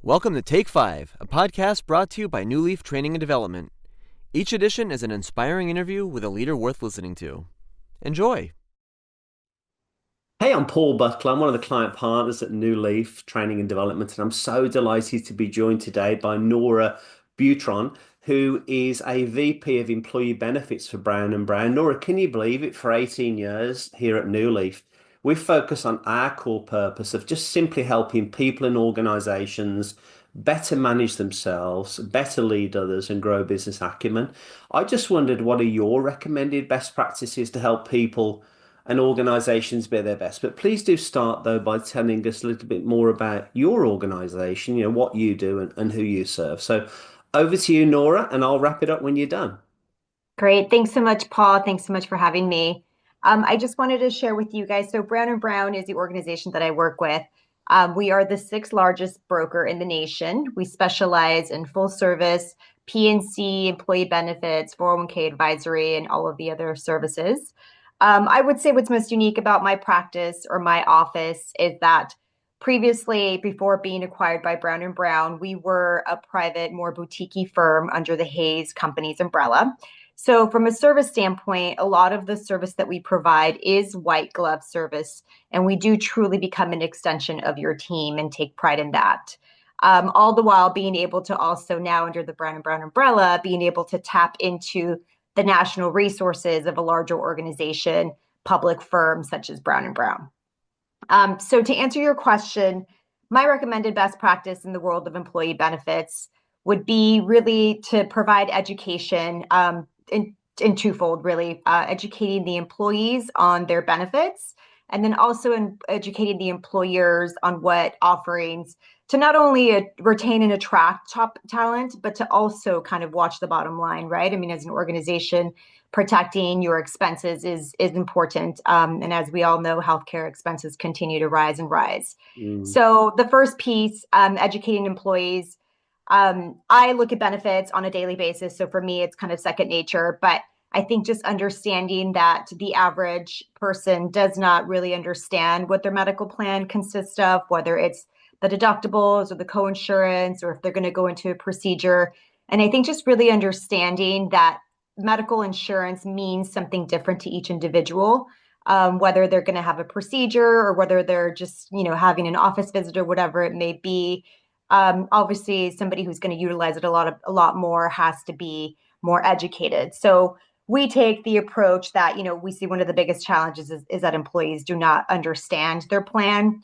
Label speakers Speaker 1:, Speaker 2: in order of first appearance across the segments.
Speaker 1: Welcome to Take 5, a podcast brought to you by Newleaf Training and Development. Each edition is an inspiring interview with a leader worth listening to. Enjoy!
Speaker 2: Hey, I'm Paul Butler. I'm one of the client partners at Newleaf Training and Development, and I'm so delighted to be joined today by Nora Buitron, who is a VP of Employee Benefits for Brown and Brown. Nora, can you believe it? For 18 years here at Newleaf, we focus on our core purpose of just simply helping people and organizations better manage themselves, better lead others, and grow business acumen. I just wondered, what are your recommended best practices to help people and organizations be their best? But please do start, though, by telling us a little bit more about your organization, what you do and who you serve. So over to you, Nora, and I'll wrap it up when you're done.
Speaker 3: Great. Thanks so much, Paul. Thanks so much for having me. I just wanted to share with you guys. So Brown and Brown is the organization that I work with. We are the sixth largest broker in the nation. We specialize in full service, P&C, employee benefits, 401k advisory, and all of the other services. I would say what's most unique about my practice or my office is that previously, before being acquired by Brown and Brown, we were a private, more boutique firm under the Hayes Companies umbrella. So from a service standpoint, a lot of the service that we provide is white glove service, and we do truly become an extension of your team and take pride in that. All the while being able to also now under the Brown and Brown umbrella, being able to tap into the national resources of a larger organization, public firm such as Brown and Brown. So to answer your question, my recommended best practice in the world of employee benefits would be really to provide education in twofold, really, educating the employees on their benefits, and then also educating the employers on what offerings to not only retain and attract top talent, but to also kind of watch the bottom line, right? I mean, as an organization, protecting your expenses is important. And as we all know, healthcare expenses continue to rise and rise. So the first piece, educating employees. I look at benefits on a daily basis. So for me, it's kind of second nature. But I think just understanding that the average person does not really understand what their medical plan consists of, whether it's the deductibles or the coinsurance, or if they're going to go into a procedure. And I think just really understanding that medical insurance means something different to each individual, whether they're going to have a procedure or whether they're just, having an office visit or whatever it may be. Obviously, somebody who's going to utilize it a lot more has to be more educated. So we take the approach that, we see one of the biggest challenges is that employees do not understand their plan.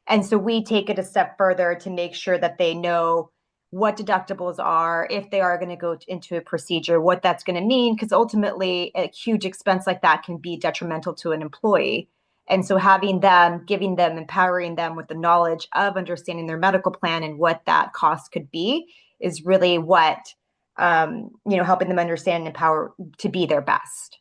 Speaker 3: And so we take it a step further to make sure that they know what deductibles are, if they are going to go into a procedure, what that's going to mean, because ultimately a huge expense like that can be detrimental to an employee. And so having them, giving them, empowering them with the knowledge of understanding their medical plan and what that cost could be is really what, helping them understand and empower to be their best.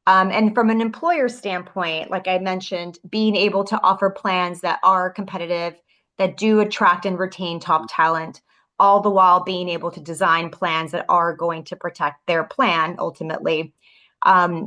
Speaker 3: And from an employer standpoint, like I mentioned, being able to offer plans that are competitive, that do attract and retain top talent, all the while being able to design plans that are going to protect their plan ultimately.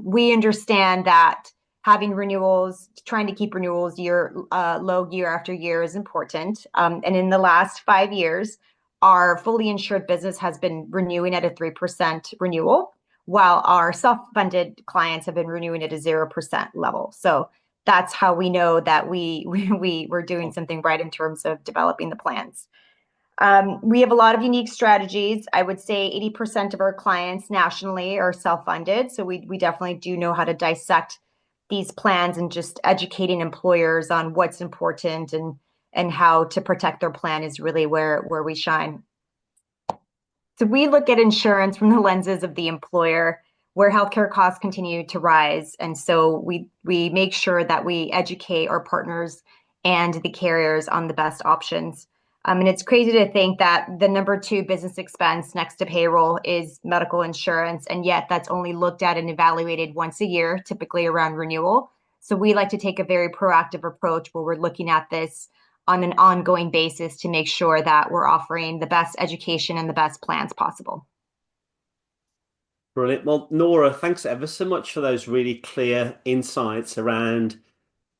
Speaker 3: We understand that having renewals, trying to keep renewals low year after year is important. And in the last 5 years, our fully insured business has been renewing at a 3% renewal, while our self-funded clients have been renewing at a 0% level. So that's how we know that we're doing something right in terms of developing the plans. We have a lot of unique strategies. I would say 80% of our clients nationally are self-funded. So we definitely do know how to dissect these plans and just educating employers on what's important and how to protect their plan is really where we shine. So we look at insurance from the lenses of the employer, where healthcare costs continue to rise. And so we make sure that we educate our partners and the carriers on the best options. And it's crazy to think that the number 2 business expense next to payroll is medical insurance. And yet that's only looked at and evaluated once a year, typically around renewal. So we like to take a very proactive approach where we're looking at this on an ongoing basis to make sure that we're offering the best education and the best plans possible.
Speaker 2: Brilliant. Well, Nora, thanks ever so much for those really clear insights around,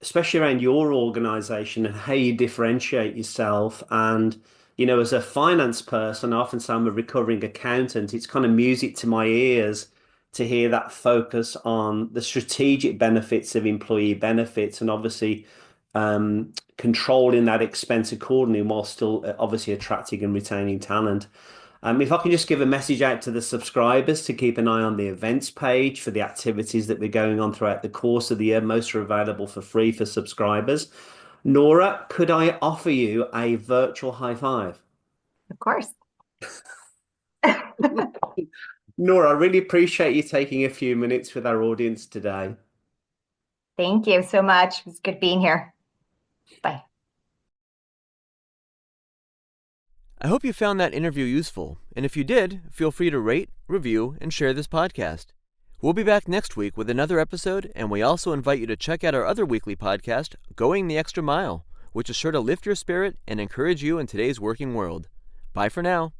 Speaker 2: especially around your organization and how you differentiate yourself. And, as a finance person, I often say I'm a recovering accountant. It's kind of music to my ears to hear that focus on the strategic benefits of employee benefits and obviously controlling that expense accordingly while still obviously attracting and retaining talent. If I can just give a message out to the subscribers to keep an eye on the events page for the activities that we're going on throughout the course of the year. Most are available for free for subscribers. Nora, could I offer you a virtual high five?
Speaker 3: Of course.
Speaker 2: Nora, I really appreciate you taking a few minutes with our audience today.
Speaker 3: Thank you so much. It was good being here. Bye.
Speaker 1: I hope you found that interview useful, and if you did, feel free to rate, review, and share this podcast. We'll be back next week with another episode, and we also invite you to check out our other weekly podcast, Going the Extra Mile, which is sure to lift your spirit and encourage you in today's working world. Bye for now.